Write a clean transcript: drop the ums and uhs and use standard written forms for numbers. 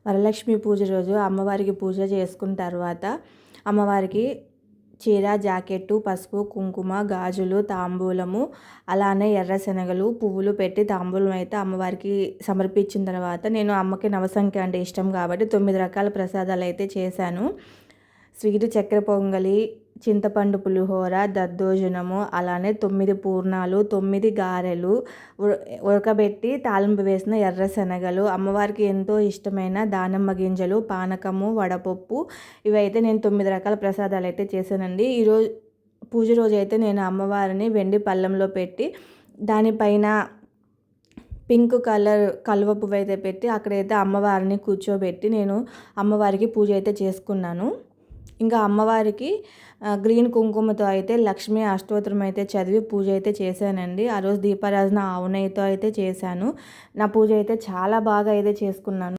వరలక్ష్మి పూజ రోజు అమ్మవారికి పూజ చేసుకున్న తర్వాత అమ్మవారికి చీర, జాకెట్టు, పసుపు, కుంకుమ, గాజులు, తాంబూలము, అలానే ఎర్ర శనగలు, పువ్వులు పెట్టి తాంబూలం అయితే అమ్మవారికి సమర్పించిన తర్వాత నేను అమ్మకి నవసంఖ్య అంటే ఇష్టం కాబట్టి 9 రకాల ప్రసాదాలు అయితే చేశాను. స్వీటు చక్కెర పొంగలి, చింతపండు పులిహోర, దద్దోజనము, అలానే 9 పూర్ణాలు, 9 గారెలు, ఉడకబెట్టి తాలింపు వేసిన ఎర్ర శనగలు, అమ్మవారికి ఎంతో ఇష్టమైన దానిమ్మ గింజలు, పానకము, వడపప్పు, ఇవైతే నేను 9 రకాల ప్రసాదాలు అయితే చేశానండి. ఈరోజు పూజ రోజు అయితే నేను అమ్మవారిని వెండి పళ్ళెంలో పెట్టి దానిపైన పింక్ కలర్ కలువ పువ్వు అయితే పెట్టి అక్కడైతే అమ్మవారిని కూర్చోబెట్టి నేను అమ్మవారికి పూజ అయితే చేసుకున్నాను. ఇంకా అమ్మవారికి గ్రీన్ కుంకుమతో అయితే లక్ష్మీ అష్టోత్తరం అయితే చదివి పూజ అయితే చేశానండి. ఆ రోజు దీపారాధన ఆవు నెయ్యితో అయితే చేశాను. నా పూజ అయితే చాలా బాగా అయితే చేసుకున్నాను.